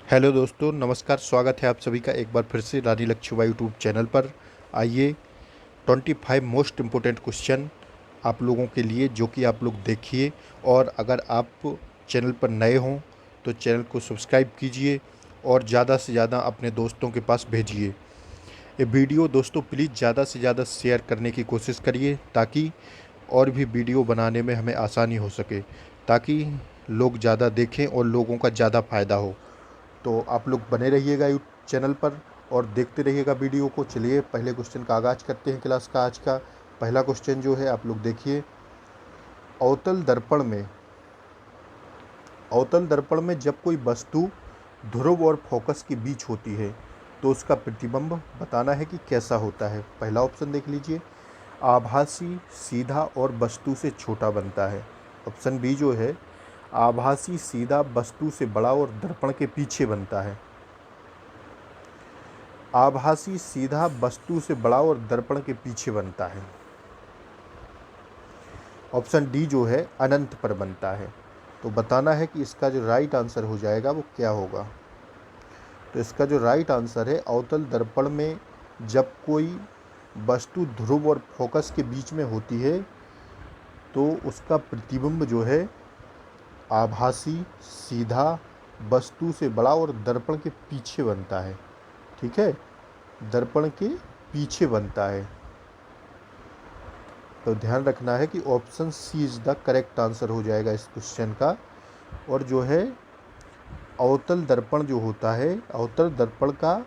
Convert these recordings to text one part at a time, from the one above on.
Hello दोस्तों, नमस्कार। स्वागत है आप सभी का एक बार फिर से रानी लक्ष्मीबाई यूट्यूब चैनल पर। आइए 25 मोस्ट इम्पोर्टेंट क्वेश्चन आप लोगों के लिए, जो कि आप लोग देखिए। और अगर आप चैनल पर नए हों तो चैनल को सब्सक्राइब कीजिए और ज़्यादा से ज़्यादा अपने दोस्तों के पास भेजिए। ये वीडियो दोस्तों प्लीज़ ज़्यादा से ज़्यादा शेयर करने की कोशिश करिए, ताकि और भी वीडियो बनाने में हमें आसानी हो सके, ताकि लोग ज़्यादा देखें और लोगों का ज़्यादा फ़ायदा हो। तो आप लोग बने रहिएगा यूट्यूब चैनल पर और देखते रहिएगा वीडियो को। चलिए पहले क्वेश्चन का आगाज़ करते हैं क्लास का। आज का पहला क्वेश्चन जो है आप लोग देखिए। अवतल दर्पण में जब कोई वस्तु ध्रुव और फोकस के बीच होती है तो उसका प्रतिबिंब बताना है कि कैसा होता है। पहला ऑप्शन देख लीजिए, आभासी, सीधा और वस्तु से छोटा बनता है। ऑप्शन बी जो है, आभासी, सीधा, वस्तु से बड़ा और दर्पण के पीछे बनता है। आभासी, सीधा, वस्तु से बड़ा और दर्पण के पीछे बनता है। ऑप्शन डी जो है, अनंत पर बनता है। तो बताना है कि इसका जो राइट आंसर हो जाएगा वो क्या होगा। तो इसका जो राइट आंसर है, अवतल दर्पण में जब कोई वस्तु ध्रुव और फोकस के बीच में होती है तो उसका प्रतिबिंब जो है आभासी, सीधा, वस्तु से बड़ा और दर्पण के पीछे बनता है। ठीक है, दर्पण के पीछे बनता है। तो ध्यान रखना है कि option C is the correct answer हो जाएगा इस क्वेश्चन का। और जो है, अवतल दर्पण जो होता है, अवतल दर्पण का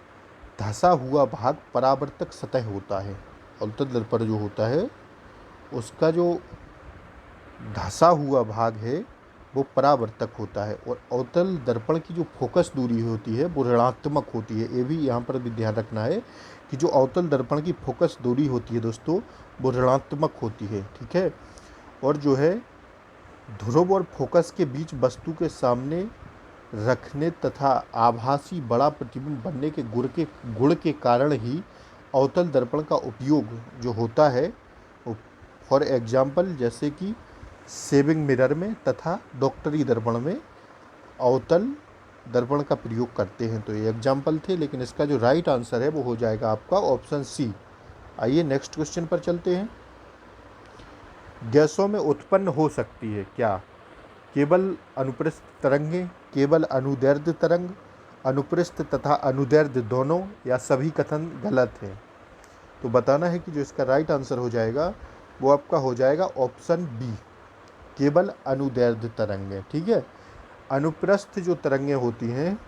धंसा हुआ भाग परावर्तक सतह होता है। अवतल दर्पण जो होता है उसका जो धंसा हुआ भाग है वो परावर्तक होता है। और अवतल दर्पण की जो फोकस दूरी होती है वो ऋणात्मक होती है। ये भी यहाँ पर भी ध्यान रखना है कि जो अवतल दर्पण की फोकस दूरी होती है दोस्तों, वो ऋणात्मक होती है। ठीक है। और जो है, ध्रुव और फोकस के बीच वस्तु के सामने रखने तथा आभासी बड़ा प्रतिबिंब बनने के गुण के कारण ही अवतल दर्पण का उपयोग जो होता है, फॉर एग्जाम्पल जैसे कि सेविंग मिरर में तथा डॉक्टरी दर्पण में अवतल दर्पण का प्रयोग करते हैं। तो ये एग्जाम्पल थे, लेकिन इसका जो राइट आंसर है वो हो जाएगा आपका ऑप्शन सी। आइए नेक्स्ट क्वेश्चन पर चलते हैं। गैसों में उत्पन्न हो सकती है क्या केवल अनुप्रस्थ तरंगें, केवल अनुदैर्ध्य तरंग, अनुप्रस्थ तथा अनुदैर्ध्य दोनों, या सभी कथन गलत है। तो बताना है कि जो इसका राइट आंसर हो जाएगा वो आपका हो जाएगा ऑप्शन बी, केवल अनुदैर्ध्य तरंगें। ठीक है। अनुप्रस्थ जो तरंगें होती हैं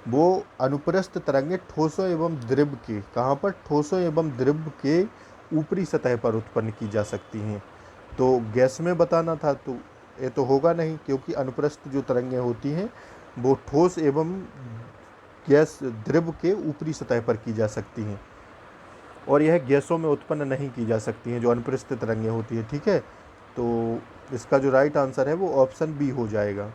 वो अनुप्रस्थ तरंगें ठोसों एवं द्रव के, कहाँ पर, ठोसों एवं द्रव के ऊपरी सतह पर उत्पन्न की जा सकती हैं। तो गैस में बताना था तो ये तो होगा नहीं, क्योंकि अनुप्रस्थ जो तरंगें होती हैं वो ठोस एवं गैस द्रव के ऊपरी सतह पर की जा सकती हैं, और यह गैसों में उत्पन्न नहीं की जा सकती हैं जो अनुप्रस्थ तरंगें होती हैं। ठीक है। तो इसका जो राइट आंसर है वो ऑप्शन बी हो जाएगा।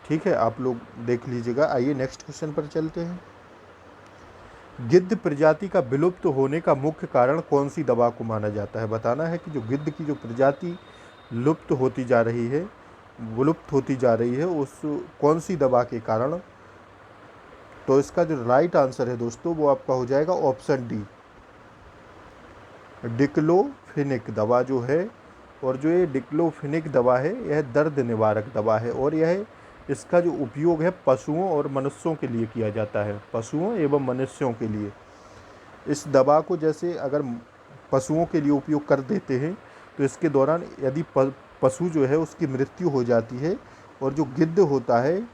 ठीक है, आप लोग देख लीजिएगा। आइए नेक्स्ट क्वेश्चन पर चलते हैं। गिद्ध प्रजाति का विलुप्त होने का मुख्य कारण कौन सी दवा को माना जाता है। बताना है कि जो गिद्ध की जो प्रजाति लुप्त होती जा रही है, विलुप्त होती जा रही है, उस कौन सी दवा के कारण। तो इसका जो राइट आंसर है दोस्तों वो आपका हो जाएगा ऑप्शन डी, डिक्लोफिनिक दवा जो है। और जो ये डिक्लोफिनिक दवा है यह दर्द निवारक दवा है, और यह इसका जो उपयोग है पशुओं और मनुष्यों के लिए किया जाता है, पशुओं एवं मनुष्यों के लिए। इस दवा को जैसे अगर पशुओं के लिए उपयोग कर देते हैं तो इसके दौरान यदि पशु जो है उसकी मृत्यु हो जाती है, और जो गिद्ध होता है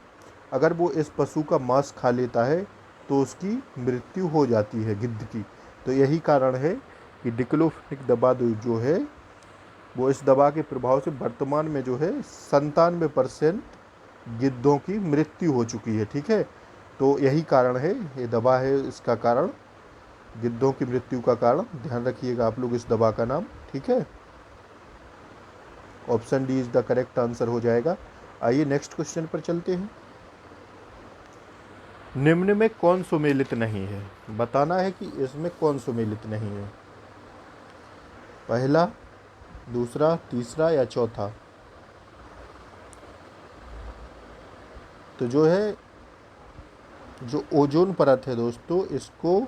अगर वो इस पशु का मांस खा लेता है तो उसकी मृत्यु हो जाती है गिद्ध की। तो यही कारण है कि डिक्लोफिनिक दवा जो है वो, इस दवा के प्रभाव से वर्तमान में जो है 97% गिद्धों की मृत्यु हो चुकी है। ठीक है। तो यही कारण है, ये दवा है इसका कारण, गिद्धों की मृत्यु का कारण। ध्यान रखिएगा आप लोग इस दवा का नाम। ठीक है। Option D is the correct answer हो जाएगा। आइए नेक्स्ट क्वेश्चन पर चलते हैं। निम्न में कौन सुमेलित नहीं है। बताना है कि इसमें कौन सुमेलित नहीं है। पहला, दूसरा, तीसरा या चौथा। तो जो है जो ओजोन परत है दोस्तों, इसको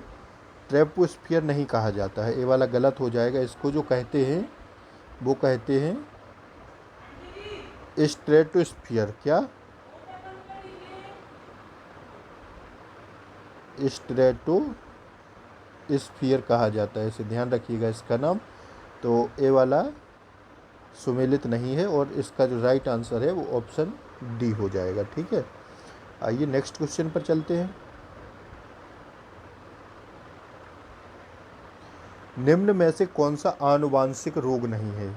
ट्रोपोस्फियर नहीं कहा जाता है, ये वाला गलत हो जाएगा। इसको जो कहते हैं वो कहते हैं स्ट्रेटोस्फियर। क्या? स्ट्रेटोस्फियर कहा जाता है, इसे ध्यान रखिएगा इसका नाम। तो ये वाला सुमेलित नहीं है, और इसका जो राइट आंसर है वो ऑप्शन डी हो जाएगा। ठीक है, आइए नेक्स्ट क्वेश्चन पर चलते हैं। निम्न में से कौन सा आनुवांशिक रोग नहीं है?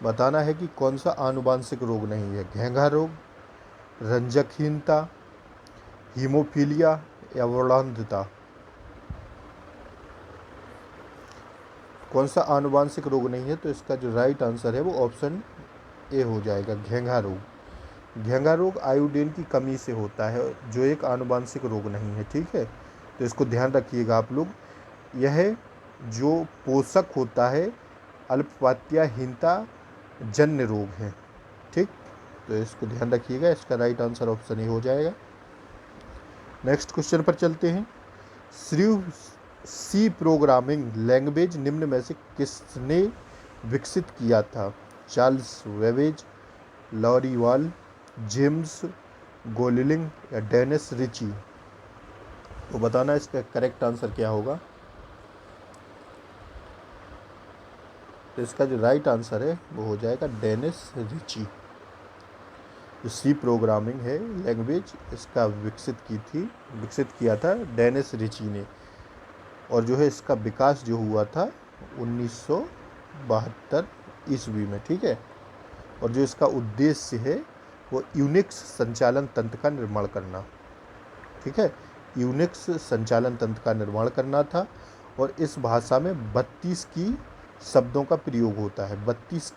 बताना है कि कौन सा आनुवांशिक रोग नहीं है। घेंघा रोग, रंजकहीनता, हीमोफीलिया या वर्णांधता। कौन सा आनुवांशिक रोग नहीं है? तो इसका जो राइट आंसर है वो ऑप्शन ए हो जाएगा, घेंघा रोग। घेंघा रोग आयोडीन की कमी से होता है, जो एक आनुवांशिक रोग नहीं है। ठीक है, तो इसको ध्यान रखिएगा आप लोग। यह जो पोषक होता है अल्पपात्याहीनता जन्य रोग है। ठीक, तो इसको ध्यान रखिएगा, इसका राइट आंसर ऑप्शन ए हो जाएगा। नेक्स्ट क्वेश्चन पर चलते हैं। सी प्रोग्रामिंग लैंग्वेज निम्न में से किसने विकसित किया था? चार्ल्स वेबेज, लॉरी वॉल, जेम्स गोलिलिंग या डेनिस रिची। तो बताना इसका करेक्ट आंसर क्या होगा। तो इसका जो राइट आंसर है वो हो जाएगा डेनिस रिची। जो सी प्रोग्रामिंग है लैंग्वेज, इसका विकसित किया था डेनिस रिची ने। और जो है इसका विकास जो हुआ था 1972 ईस्वी में। ठीक है, और जो इसका उद्देश्य है वो यूनिक्स संचालन तंत्र का निर्माण करना। ठीक है, यूनिक्स संचालन तंत्र का निर्माण करना था। और इस भाषा में 32 की शब्दों का प्रयोग होता है। 32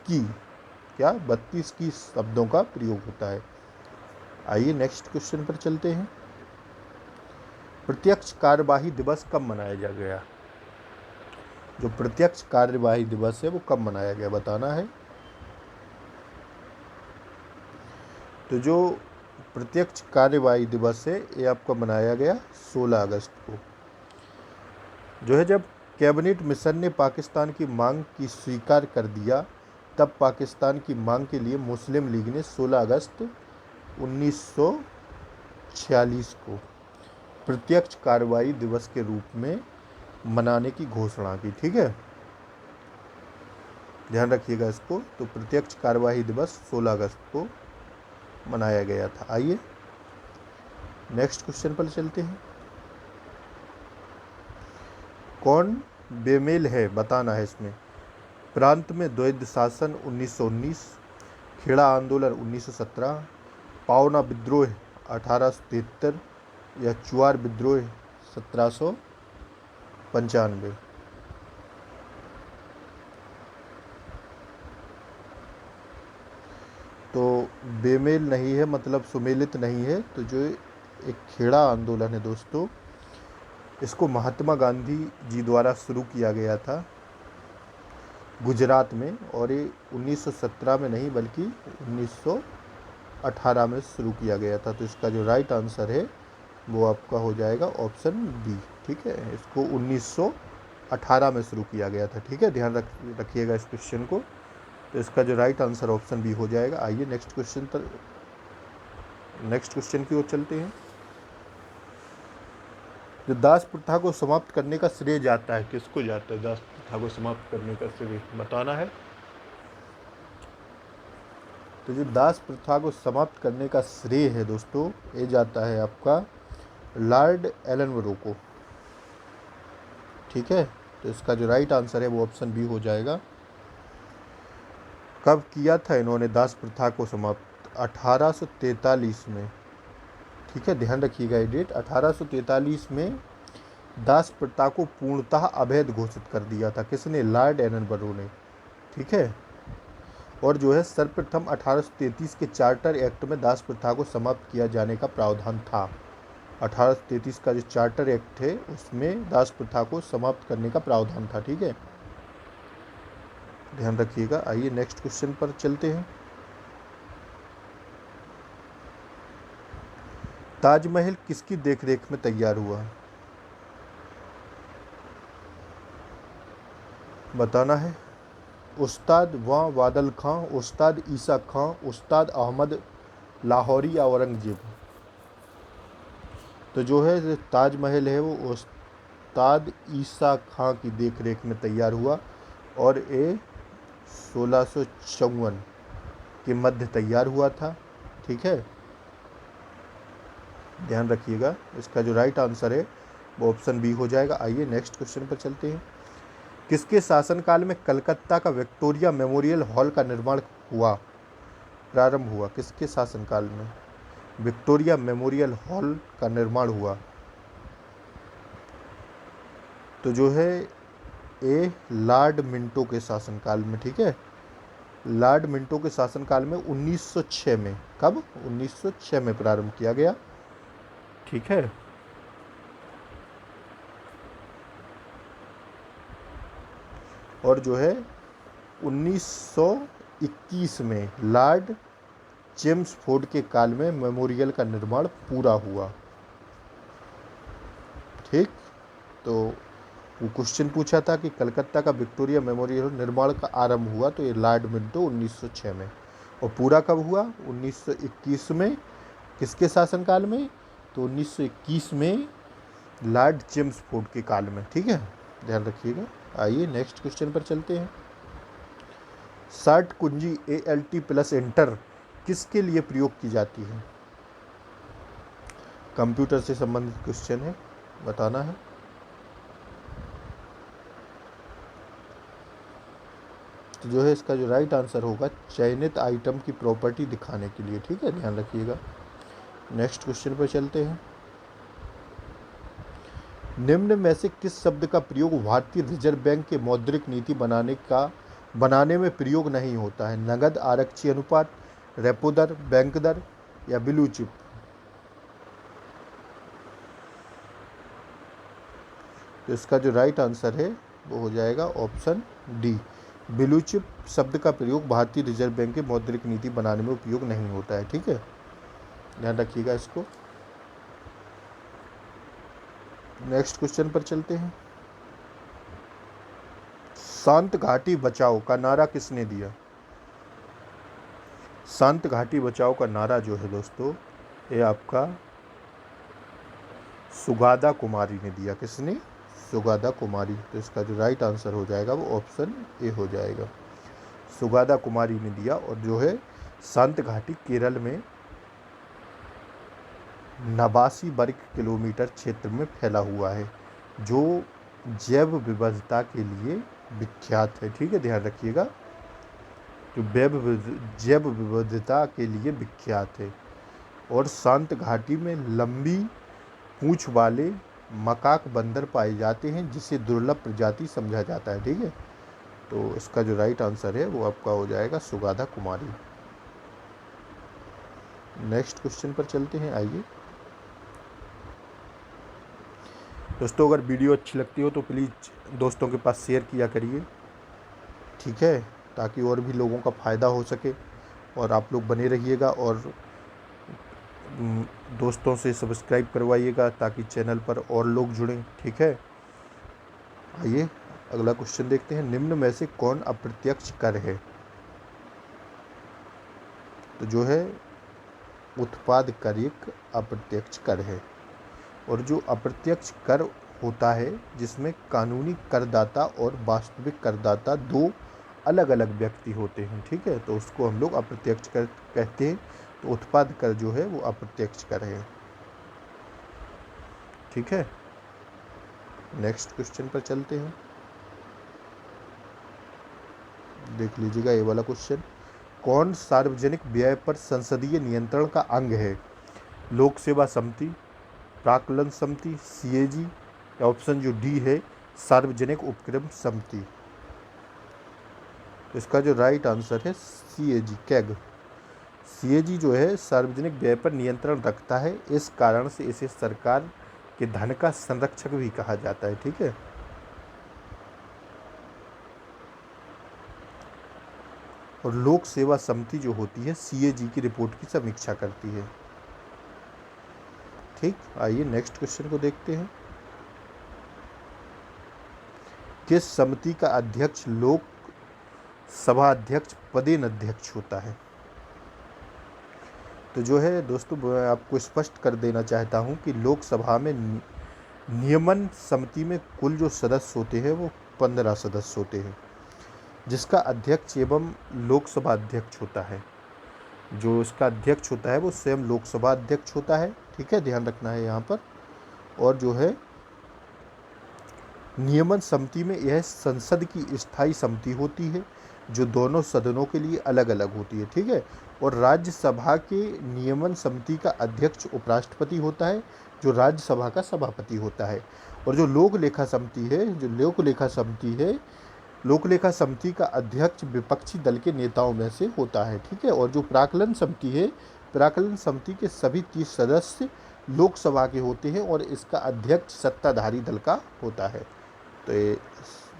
की शब्दों का प्रयोग होता है। आइए नेक्स्ट क्वेश्चन पर चलते हैं। प्रत्यक्ष कार्यवाही दिवस कब मनाया गया? जो प्रत्यक्ष कार्यवाही दिवस है वो कब मनाया गया, बताना है। तो जो प्रत्यक्ष कार्यवाही दिवस है ये आपको मनाया गया 16 अगस्त को। जो है जब कैबिनेट मिशन ने पाकिस्तान की मांग की स्वीकार कर दिया, तब पाकिस्तान की मांग के लिए मुस्लिम लीग ने 16 अगस्त 1946 को प्रत्यक्ष कार्रवाई दिवस के रूप में मनाने की घोषणा की। ठीक है, ध्यान रखिएगा इसको। तो प्रत्यक्ष कार्यवाही दिवस 16 अगस्त को मनाया गया था। आइए नेक्स्ट क्वेश्चन पर चलते हैं। कौन बेमेल है, बताना है इसमें। प्रांत में द्वैध शासन 1919, खेड़ा आंदोलन 1917, पावना विद्रोह 1873 या चुआर विद्रोह 1795। तो बेमेल नहीं है, मतलब सुमेलित नहीं है। तो जो एक खेड़ा आंदोलन है दोस्तों, इसको महात्मा गांधी जी द्वारा शुरू किया गया था गुजरात में, और ये 1917 में नहीं बल्कि 1918 में शुरू किया गया था। तो इसका जो राइट आंसर है वो आपका हो जाएगा ऑप्शन बी। ठीक है, इसको 1918 में शुरू किया गया था। ठीक है, ध्यान रखिएगा इस क्वेश्चन को। तो इसका जो राइट आंसर ऑप्शन बी हो जाएगा। आइए नेक्स्ट क्वेश्चन की ओर चलते हैं। जो दास प्रथा को समाप्त करने का श्रेय जाता है, किसको जाता है दास प्रथा को समाप्त करने का श्रेय, बताना है। तो जो दास प्रथा को समाप्त करने का श्रेय है दोस्तों, ये जाता है आपका लॉर्ड एलनबरो को। ठीक है, तो इसका जो राइट आंसर है वो ऑप्शन बी हो जाएगा। कब किया था इन्होंने दास प्रथा को समाप्त? 1843 में। ठीक है, ध्यान रखिएगा ये डेट। 1843 में दास प्रथा को पूर्णतः अवैध घोषित कर दिया था। किसने? लॉर्ड एलनबरो ने। ठीक है, और जो है सर्वप्रथम 1833 के चार्टर एक्ट में दास प्रथा को समाप्त किया जाने का प्रावधान था। 1833 का जो चार्टर एक्ट है उसमें दास प्रथा को समाप्त करने का प्रावधान था। ठीक है, ध्यान रखिएगा। आइए नेक्स्ट क्वेश्चन पर चलते हैं। ताजमहल किसकी देखरेख में तैयार हुआ? बताना है। उस्ताद वादल खां, उस्ताद ईसा खां, उस्ताद अहमद लाहौरी या औरंगजेब? तो जो है ताजमहल है वो उस्ताद ईसा खां की देखरेख में तैयार हुआ और ये 1654 के मध्य तैयार हुआ था। ठीक है, ध्यान रखिएगा। इसका जो राइट आंसर है वो ऑप्शन बी हो जाएगा। आइए नेक्स्ट क्वेश्चन पर चलते हैं। किसके शासनकाल में कलकत्ता का विक्टोरिया मेमोरियल हॉल का निर्माण प्रारंभ हुआ? किसके शासनकाल में विक्टोरिया मेमोरियल हॉल का निर्माण हुआ? तो जो है ए लॉर्ड मिंटो के शासनकाल में। ठीक है, लॉर्ड मिंटो के शासनकाल में 1906 में। कब? 1906 में प्रारंभ किया गया। ठीक है, और जो है 1921 में लॉर्ड चेम्सफोर्ड के काल में मेमोरियल का निर्माण पूरा हुआ। ठीक, तो वो क्वेश्चन पूछा था कि कलकत्ता का विक्टोरिया मेमोरियल निर्माण का आरंभ हुआ, तो ये लॉर्ड मिंटो 1906 में। और पूरा कब हुआ? 1921 में। किसके शासनकाल में? तो 1921 में लॉर्ड चेम्सफोर्ड के काल में। ठीक है, ध्यान रखिएगा। आइए नेक्स्ट क्वेश्चन पर चलते हैं। शॉर्ट कुंजी ALT प्लस एंटर किसके लिए प्रयोग की जाती है? कंप्यूटर से संबंधित क्वेश्चन है, बताना है। तो जो है इसका जो राइट आंसर होगा चयनित आइटम की प्रॉपर्टी दिखाने के लिए। ठीक है, ध्यान रखिएगा। नेक्स्ट क्वेश्चन पर चलते हैं। निम्न में से किस शब्द का प्रयोग भारतीय रिजर्व बैंक के मौद्रिक नीति बनाने में प्रयोग नहीं होता है? नगद, आरक्षी अनुपात, रेपो दर, बैंक दर या ब्लू चिप? तो इसका जो राइट आंसर है वो हो जाएगा ऑप्शन डी। ब्लू चिप शब्द का प्रयोग भारतीय रिजर्व बैंक के मौद्रिक नीति बनाने में उपयोग नहीं होता है। ठीक है, ध्यान रखिएगा इसको। नेक्स्ट क्वेश्चन पर चलते हैं। शांत घाटी बचाओ का नारा किसने दिया? शांत घाटी बचाओ का नारा जो है दोस्तों, ये आपका सुगादा कुमारी ने दिया। किसने? सुगादा कुमारी। तो इसका जो राइट आंसर हो जाएगा वो ऑप्शन ए हो जाएगा, सुगादा कुमारी ने दिया। और जो है शांत घाटी केरल में 89 वर्ग किलोमीटर क्षेत्र में फैला हुआ है, जो जैव विविधता के लिए विख्यात है। ठीक है, ध्यान रखिएगा, जो जैव विविधता के लिए विख्यात है। और शांत घाटी में लंबी पूंछ वाले मकाक बंदर पाए जाते हैं, जिसे दुर्लभ प्रजाति समझा जाता है। ठीक है, तो इसका जो राइट आंसर है वो आपका हो जाएगा सुगादा कुमारी। नेक्स्ट क्वेश्चन पर चलते हैं। आइए दोस्तों, अगर वीडियो अच्छी लगती हो तो प्लीज़ दोस्तों के पास शेयर किया करिए। ठीक है, ताकि और भी लोगों का फ़ायदा हो सके और आप लोग बने रहिएगा। और दोस्तों से सब्सक्राइब करवाइएगा ताकि चैनल पर और लोग जुड़ें। ठीक है, आइए अगला क्वेश्चन देखते हैं। निम्न में से कौन अप्रत्यक्ष कर है? तो जो है उत्पाद कर एक अप्रत्यक्ष कर है। और जो अप्रत्यक्ष कर होता है जिसमें कानूनी करदाता और वास्तविक करदाता दो अलग अलग व्यक्ति होते हैं। ठीक है, तो उसको हम लोग अप्रत्यक्ष कर कहते हैं। तो उत्पाद कर जो है वो अप्रत्यक्ष कर है। ठीक है, नेक्स्ट क्वेश्चन पर चलते हैं। देख लीजिएगा ये वाला क्वेश्चन। कौन सार्वजनिक व्यय पर संसदीय नियंत्रण का अंग है? लोक सेवा समिति, प्राक्कलन समिति, CAG या ऑप्शन जो डी है सार्वजनिक उपक्रम समिति? तो इसका जो राइट आंसर है CAG, कैग। CAG जो है सार्वजनिक व्यय पर नियंत्रण रखता है, इस कारण से इसे सरकार के धन का संरक्षक भी कहा जाता है। ठीक है, और लोक सेवा समिति जो होती है CAG की रिपोर्ट की समीक्षा करती है। ठीक, आइए नेक्स्ट क्वेश्चन को देखते हैं। किस समिति का अध्यक्ष लोक सभा अध्यक्ष पदेन अध्यक्ष होता है? तो जो है दोस्तों, मैं आपको स्पष्ट कर देना चाहता हूं कि लोकसभा में नियमन समिति में कुल जो सदस्य होते हैं वो 15 सदस्य होते हैं, जिसका अध्यक्ष एवं लोकसभा अध्यक्ष होता है। जो इसका अध्यक्ष होता है वो स्वयं लोकसभा अध्यक्ष होता है, ठीक है, ध्यान रखना है यहाँ पर। और जो है नियमन समिति में यह संसद की स्थायी समिति होती है, जो दोनों सदनों के लिए अलग अलग होती है, ठीक है। और राज्यसभा के नियमन समिति का अध्यक्ष उपराष्ट्रपति होता है, जो राज्यसभा का सभापति होता है। और जो लोक लेखा समिति है, लोक लेखा समिति का अध्यक्ष विपक्षी दल के नेताओं में से होता है, ठीक है। और जो प्राक्कलन समिति है, प्राक्कलन समिति के सभी 30 सदस्य लोकसभा के होते हैं और इसका अध्यक्ष सत्ताधारी दल का होता है। तो ये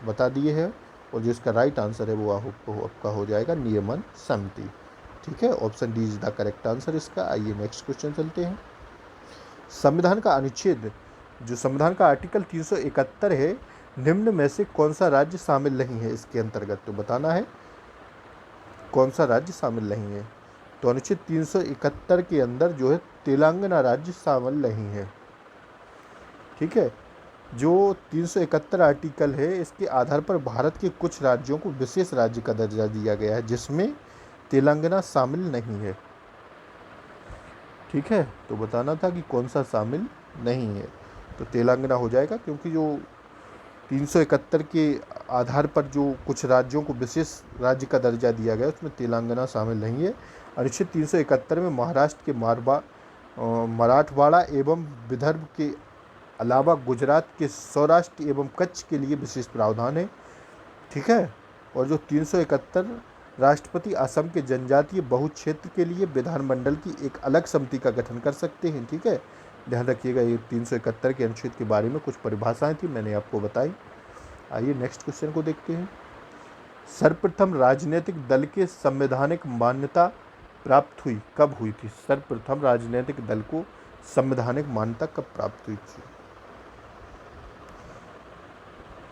बता दिए हैं। और जो इसका राइट आंसर है वो आपका हो जाएगा नियमन समिति, ठीक है। Option D is the correct answer इसका। आइए नेक्स्ट क्वेश्चन चलते हैं। संविधान का अनुच्छेद, जो संविधान का आर्टिकल 371 है, निम्न में से कौन सा राज्य शामिल नहीं है इसके अंतर्गत? तो बताना है कौन सा राज्य शामिल नहीं है। तो अनुच्छेद 371 के अंदर जो है तेलंगाना राज्य शामिल नहीं है, ठीक है। जो 371 आर्टिकल है, इसके आधार पर भारत के कुछ राज्यों को विशेष राज्य का दर्जा दिया गया है, जिसमें तेलंगाना शामिल नहीं है, ठीक है। तो बताना था कि कौन सा शामिल नहीं है, तो तेलंगाना हो जाएगा, क्योंकि जो 371 के आधार पर जो कुछ राज्यों को विशेष राज्य का दर्जा दिया गया उसमें तेलंगाना शामिल नहीं है। अनुच्छेद 371 में महाराष्ट्र के मराठवाड़ा एवं विदर्भ के अलावा गुजरात के सौराष्ट्र एवं कच्छ के लिए विशेष प्रावधान है, ठीक है। और जो 371 राष्ट्रपति असम के जनजातीय बहुक्षेत्र के लिए विधानमंडल की एक अलग समिति का गठन कर सकते हैं, ठीक है। ध्यान रखिएगा, ये 371 के अनुच्छेद के बारे में कुछ परिभाषाएं थी, मैंने आपको बताई। आइए नेक्स्ट क्वेश्चन को देखते हैं। सर्वप्रथम राजनीतिक दल के संवैधानिक मान्यता प्राप्त हुई कब हुई थी? सर्वप्रथम राजनीतिक दल को संवैधानिक मान्यता कब प्राप्त हुई थी?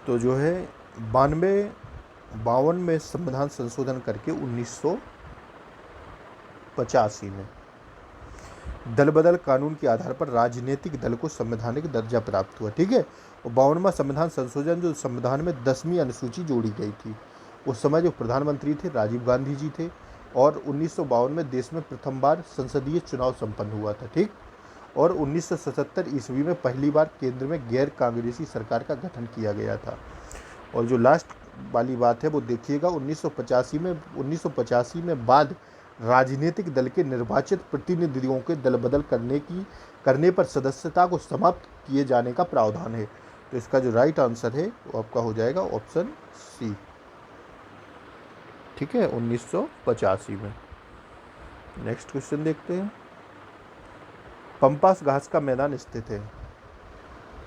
तो जो है 52 में संविधान संशोधन करके 1985 में दल बदल कानून के आधार पर राजनीतिक दल को संवैधानिक दर्जा प्राप्त हुआ, ठीक है। और 52वां संविधान संशोधन, जो संविधान में 10वीं अनुसूची जोड़ी गई थी, उस समय जो प्रधानमंत्री थे राजीव गांधी जी थे। और 1952 में देश में प्रथम बार संसदीय चुनाव संपन्न हुआ था, ठीक। और 1977 ईस्वी में पहली बार केंद्र में गैर कांग्रेसी सरकार का गठन किया गया था। और जो लास्ट वाली बात है वो देखिएगा, 1985 में बाद राजनीतिक दल के निर्वाचित प्रतिनिधियों के दल बदल करने पर सदस्यता को समाप्त किए जाने का प्रावधान है। तो इसका जो राइट आंसर है वो आपका हो जाएगा ऑप्शन सी, ठीक है, 1985 में। नेक्स्ट क्वेश्चन देखते हैं। पंपास घास का मैदान स्थित है।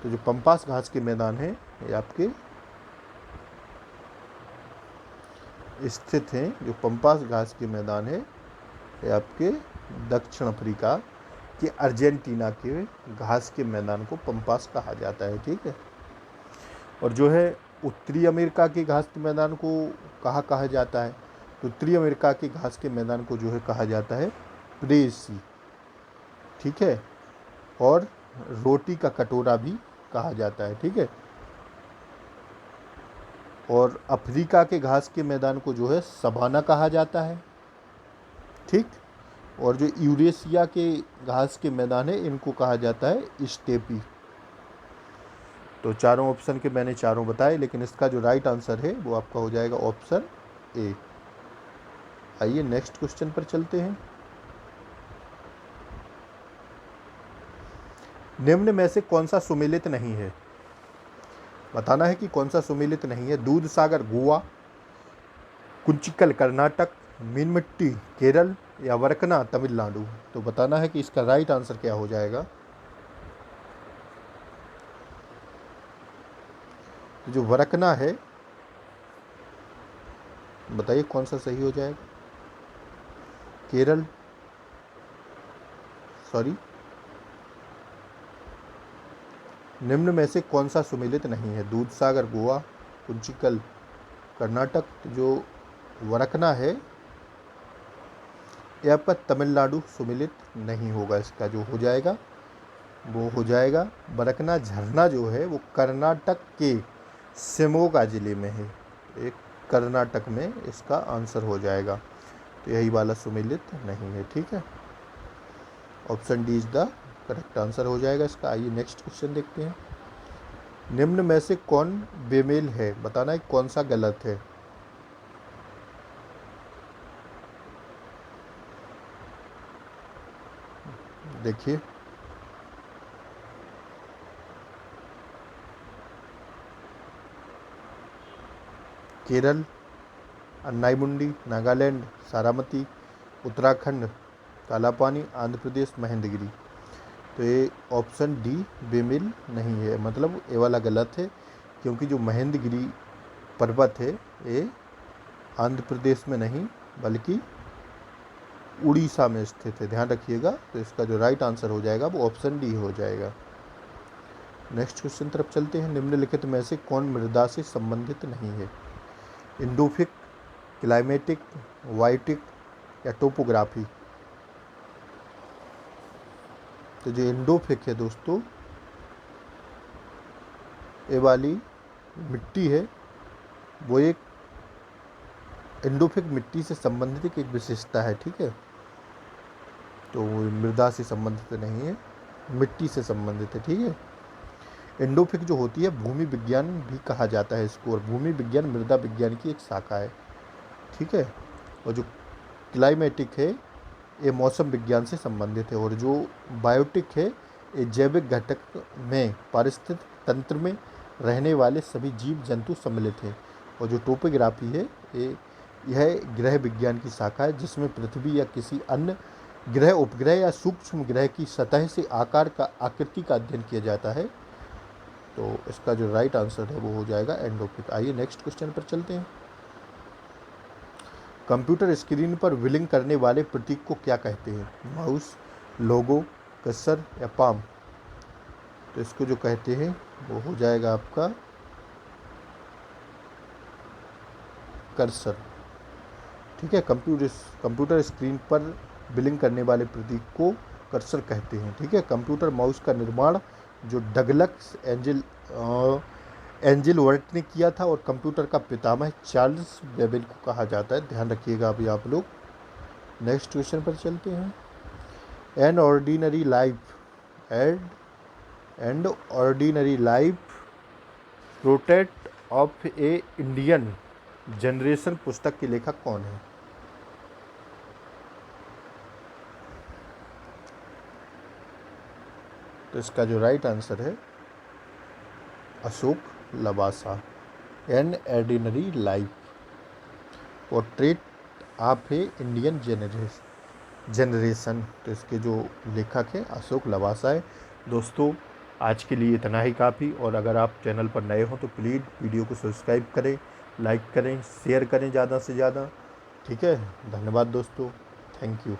तो जो पंपास घास के मैदान है ये आपके स्थित हैं। जो पंपास घास के मैदान है ये आपके दक्षिण अफ्रीका के अर्जेंटीना के घास के मैदान को पंपास कहा जाता है, ठीक है। और जो है उत्तरी अमेरिका के घास के मैदान को कहा जाता है? तो उत्तरी अमेरिका के घास के मैदान को जो है कहा जाता है प्रेसी, ठीक है। और रोटी का कटोरा भी कहा जाता है, ठीक है। और अफ्रीका के घास के मैदान को जो है सवाना कहा जाता है, ठीक। और जो यूरेशिया के घास के मैदान है इनको कहा जाता है स्टेपी। तो चारों ऑप्शन के मैंने चारों बताए, लेकिन इसका जो राइट आंसर है वो आपका हो जाएगा ऑप्शन ए। आइए नेक्स्ट क्वेश्चन पर चलते हैं। निम्न में से कौन सा सुमेलित नहीं है? बताना है कि कौन सा सुमेलित नहीं है। दूध सागर गोवा, कुंचिकल कर्नाटक, मीनमिट्टी केरल या वरकना तमिलनाडु। तो बताना है कि इसका राइट आंसर क्या हो जाएगा। तो जो वरकना है, बताइए कौन सा सही हो जाएगा। केरल, सॉरी निम्न में से कौन सा सुमेलित नहीं है? दूधसागर गोवा, कुंचिकल कर्नाटक, जो वरकना है ये आपका तमिलनाडु सुमेलित नहीं होगा। इसका जो हो जाएगा वो हो जाएगा वरकना झरना जो है वो कर्नाटक के शिमोगा जिले में है। एक कर्नाटक में इसका आंसर हो जाएगा, तो यही वाला सुमेलित नहीं है। ठीक है, option D is the correct answer हो जाएगा इसका। आइए नेक्स्ट क्वेश्चन देखते हैं। निम्न में से कौन बेमेल है? बताना है कौन सा गलत है। देखिए, केरल, अन्नाईमुंडी, नागालैंड सारामती, उत्तराखंड कालापानी, आंध्र प्रदेश महेंद्रगिरी। तो ये ऑप्शन डी बेमेल नहीं है, मतलब ये वाला गलत है, क्योंकि जो महेंद्रगिरी पर्वत है ये आंध्र प्रदेश में नहीं बल्कि उड़ीसा में स्थित है, ध्यान रखिएगा। तो इसका जो राइट आंसर हो जाएगा वो ऑप्शन डी हो जाएगा। नेक्स्ट क्वेश्चन तरफ चलते हैं। निम्नलिखित में से कौन मृदा से संबंधित नहीं है? इंडोफिक, क्लाइमेटिक, वाइटिक या टोपोग्राफी। तो जो इंडोफिक है दोस्तों, ये वाली मिट्टी है वो एक इंडोफिक मिट्टी से संबंधित एक विशेषता है। ठीक है, तो वो मृदा से संबंधित नहीं है, मिट्टी से संबंधित है। ठीक है, इंडोफिक जो होती है भूमि विज्ञान भी कहा जाता है इसको, और भूमि विज्ञान मृदा विज्ञान की एक शाखा है। ठीक है, और जो क्लाइमेटिक है ये मौसम विज्ञान से संबंधित है, और जो बायोटिक है ये जैविक घटक में पारिस्थितिक तंत्र में रहने वाले सभी जीव जंतु सम्मिलित है। और जो टोपोग्राफी है यह ग्रह विज्ञान की शाखा है, जिसमें पृथ्वी या किसी अन्य ग्रह, उपग्रह या सूक्ष्म ग्रह की सतह से आकृति का अध्ययन किया जाता है। तो इसका जो राइट आंसर है वो हो जाएगा एंडोफिक। आइए नेक्स्ट क्वेश्चन पर चलते हैं। कंप्यूटर स्क्रीन पर व्हीलिंग करने वाले प्रतीक को क्या कहते हैं? माउस, लोगो, कर्सर या पाम। तो इसको जो कहते हैं वो हो जाएगा आपका कर्सर। ठीक है, कंप्यूटर स्क्रीन पर व्हीलिंग करने वाले प्रतीक को कर्सर कहते हैं। ठीक है, कंप्यूटर माउस का निर्माण जो डगलस एंजिल वर्ट ने किया था, और कंप्यूटर का पितामह चार्ल्स बेबेल को कहा जाता है। ध्यान रखिएगा अभी आप लोग। नेक्स्ट क्वेश्चन पर चलते हैं। An ordinary life protect of A Indian generation पुस्तक के लेखक कौन है? तो इसका जो राइट आंसर है Ashok Lavasa. An ordinary life portrait of A Indian generation. तो इसके जो लेखक हैं अशोक लवासा है। दोस्तों आज के लिए इतना ही काफ़ी, और अगर आप चैनल पर नए हो तो प्लीज़ वीडियो को सब्सक्राइब करें, लाइक करें, शेयर करें ज़्यादा से ज़्यादा। ठीक है, धन्यवाद दोस्तों, थैंक यू।